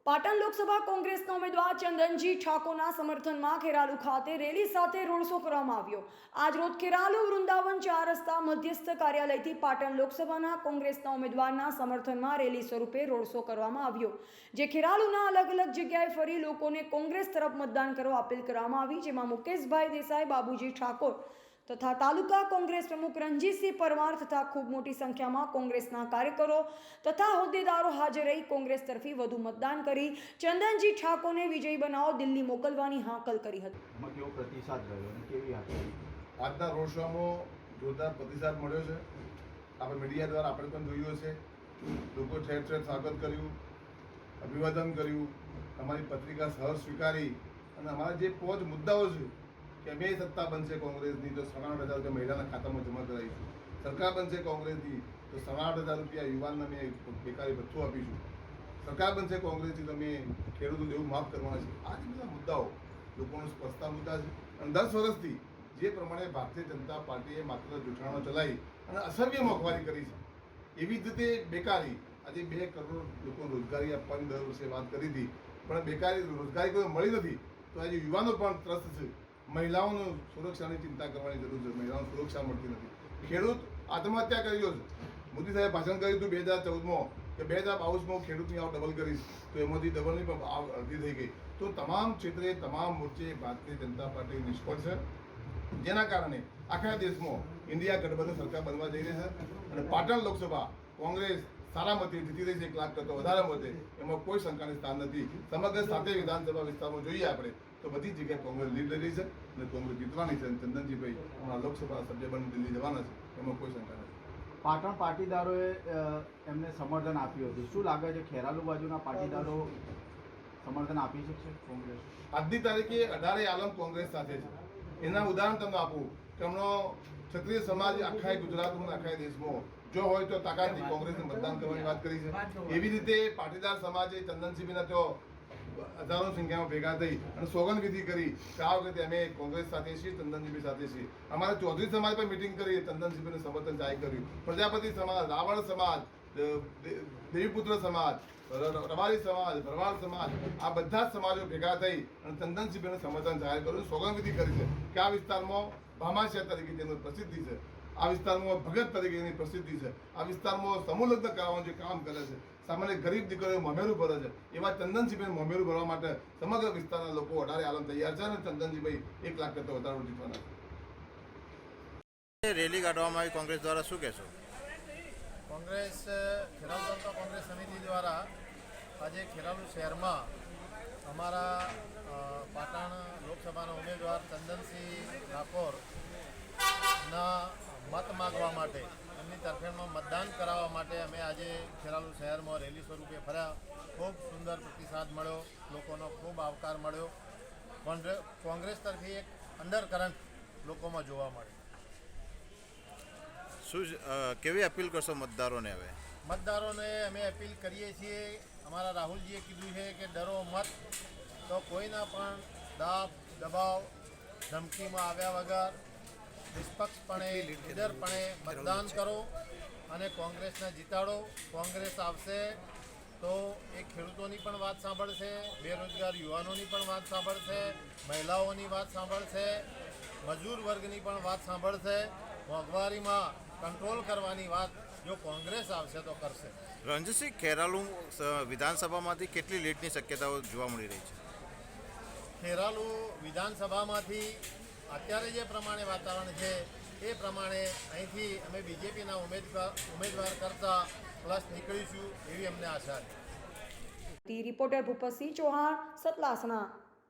પાટણ લોકસભા કોંગ્રેસના ઉમેદવાર ચંદનજી ઠાકોરના સમર્થનમાં ખેરાલુ ખાતે રેલી સાથે રોડ શો કરવામાં આવ્યો। આજરોજ ખેરાલુ વૃંદાવન 4 રસ્તા મધ્યસ્થ કાર્યાલયથી પાટણ લોકસભાના કોંગ્રેસના ઉમેદવારના સમર્થનમાં રેલી સ્વરૂપે રોડ શો કરવામાં આવ્યો, જે ખેરાલુના અલગ અલગ જગ્યાએ ફરી લોકોને કોંગ્રેસ તરફ મતદાન કરવા અપીલ કરવામાં આવી, જેમાં મુકેશભાઈ દેસાઈ, બાબુજી ઠાકોર તથા તાલુકા કોંગ્રેસ પ્રમુખ રણજીતસિંહ પરમાર તથા ખૂબ મોટી સંખ્યામાં કોંગ્રેસના કાર્યકરો તથા હોદ્દેદારો હાજર રહી કોંગ્રેસ તરફી વધુ મતદાન કરી ચંદનજી ઠાકોરને વિજયી બનાવો દિલ્હી મોકલવાની હાકલ કરી હતી। કેવો પ્રતિસાદ રહ્યો અને કેવી હાકલ? આજના રોડ શોમાં જોરદાર પ્રતિસાદ મળ્યો છે। આપણે મીડિયા દ્વારા આપણે પણ જોયું હશે, લોકો ઠેર ઠેર સ્વાગત કર્યું, અભિવાદન કર્યું, અમારી પત્રિકા સહર્ષ સ્વીકારી અને અમારા જે 5 મુદ્દાઓ છે કે અમે સત્તા બનશે કોંગ્રેસની તો 67,000 રૂપિયા મહિલાના ખાતામાં જમા કરાવીશું, સરકાર બનશે કોંગ્રેસની તો 67,000 રૂપિયા યુવાનને અમે બેકારી ભથ્થું આપીશું, સરકાર બનશે કોંગ્રેસની તો અમે ખેડૂતો દેવું માફ કરવાના છે। આ જ બધા મુદ્દાઓ લોકોનો સ્પષ્ટતા મુદ્દા છે અને 10 વર્ષથી જે પ્રમાણે ભારતીય જનતા પાર્ટીએ માત્ર જૂઠાણો ચલાવી અને અસભ્ય મોંઘવારી કરી છે, એવી જ રીતે બેકારી આજે 2 કરોડ લોકોને રોજગારી આપવાની દર વર્ષે વાત કરી હતી, પણ બેકારી રોજગારી કોઈ મળી નથી તો આજે યુવાનો પણ ત્રસ્ત છે। મહિલાઓની સુરક્ષાની ચિંતા કરવાની જરૂર છે, મહિલાઓને સુરક્ષા મળતી નથી, ખેડૂત આત્મહત્યા કર્યો છે। મોદી સાહેબ ભાષણ કર્યું હતું 2014માં કે 2022માં ખેડૂતની આવક ડબલ કરીશ, તો એમાંથી ડબલની પણ આવક અડધી થઈ ગઈ। તો તમામ ક્ષેત્રે તમામ મોરચે ભારતીય જનતા પાર્ટી નિષ્ફળ છે, જેના કારણે આખા દેશમાં ઇન્ડિયા ગઠબંધન સરકાર બનવા જઈ રહી છે અને પાટણ લોકસભા કોંગ્રેસ સારા મતે જીતી રહી છે, 1 લાખ કરતાં વધારે મતે, એમાં કોઈ શંકાની સ્થાન નથી। સમગ્ર 7 વિધાનસભા વિસ્તારમાં જોઈએ આપણે તો બધી જગ્યાએ કોંગ્રેસ લીડ લઈ રહી છે અને કોંગ્રેસ જીતવાની છે। ચંદનજીભાઈ અમારા લોકસભા સભ્ય બની દિલ્હી જવાના છે, એમાં કોઈ શંકા નથી। પાટણ પાટીદારોએ એમને સમર્થન આપ્યું હતું, શું લાગે છે ખેરાલુ બાજુના પાટીદારો સમર્થન આપી શકશે કોંગ્રેસ? આજની તારીખે 18 આલમ કોંગ્રેસ સાથે છે। એના ઉદાહરણ તમને આપું કે હમણાં ક્ષત્રિય સમાજ આખા ગુજરાતમાં આખા દેશમાં જો હોય તો તાકાતથી કોંગ્રેસને મતદાન કરવાની વાત કરી છે। એવી રીતે પાટીદાર સમાજે ચંદનસિંહના તો હજારો સંખ્યામાં ભેગા થઈ અને સોગંદવિધિ કરી કે આ વખતે અમે કોંગ્રેસ સાથે છીએ, ચંદનજીભાઈ સાથે છીએ। અમારા ચૌધરી સમાજ પર મિટિંગ કરી, ચંદનજીભાઈને સમર્થન જાહેર કર્યું। પ્રજાપતિ સમાજ, રાવણ સમાજ, દેવીપુત્ર સમાજ, રબારી સમાજ, ભરવાડ સમાજ, આ બધા જ સમાજો ભેગા થઈ અને ચંદનસિંહભાઈને સમર્થન જાહેર કર્યું, સોગંદવિધિ કરી છે કે આ વિસ્તારમાં ભામાશા તરીકે તેની પ્રસિદ્ધિ છે, આ વિસ્તારમાં ભગત તરીકેની પ્રસિદ્ધિ છે, આ વિસ્તારમાં સમૂહ લગ્ન કરાવવાનું જે કામ કરે છે, સામાન્ય ગરીબ દીકરીઓ મોમેરું ભરે છે, એવા ચંદનસિંહભાઈ મોમેરું ભરવા માટે સમગ્ર વિસ્તારના લોકો 18 આલમ તૈયાર છે અને ચંદનજીભાઈ 1 લાખ કરતાં વધારે જીતવાના છે। રેલી કાઢવામાં આવી કોંગ્રેસ દ્વારા, શું કહેશો? કોંગ્રેસ ખેરાલુ તાલુકા કોંગ્રેસ સમિતિ દ્વારા આજે ખેરાલુ શહેરમાં અમારા પાટણ લોકસભાના ઉમેદવાર ચંદનસિંહ ઠાકોરના મત માગવા માટે, એમની તરફેણમાં મતદાન કરાવવા માટે અમે આજે ખેરાલુ શહેરમાં રેલી સ્વરૂપે ફર્યા। ખૂબ સુંદર પ્રતિસાદ મળ્યો, લોકોનો ખૂબ આવકાર મળ્યો, કોંગ્રેસ તરફી એક અંડરકરન્ટ લોકોમાં જોવા મળે। શું કેવી અપીલ કરશો મતદારોને? હવે મતદારોને અમે અપીલ કરીએ છીએ, અમારા રાહુલજીએ કીધું છે કે ડરો મત, તો કોઈના પણ દાબ દબાવ ધમકીમાં આવ્યા વગર નિષ્પક્ષપણે નિડરપણે મતદાન કરો અને કોંગ્રેસને જીતાડો। કોંગ્રેસ આવશે તો એ ખેડૂતોની પણ વાત સાંભળશે, બેરોજગાર યુવાનોની પણ વાત સાંભળશે, મહિલાઓની વાત સાંભળશે, મજૂર વર્ગની પણ વાત સાંભળશે। મોંઘવારીમાં કંટ્રોલ કરવાની વાત જો કોંગ્રેસ આવશે તો કરશે। રણજીતસિંહ, ખેરાલુ વિધાનસભામાંથી કેટલી લીડની શક્યતાઓ જોવા મળી રહી છે? ખેરાલુ વિધાનસભામાંથી અત્યારે જે પ્રમાણે વાતાવરણ છે એ પ્રમાણે અહીંથી અમે બીજેપીના ઉમેદવાર કરતાં પ્લસ નીકળીશું એવી અમને આશા છે। રિપોર્ટર ભૂપતસિંહ ચૌહાણ, સતલાસણા।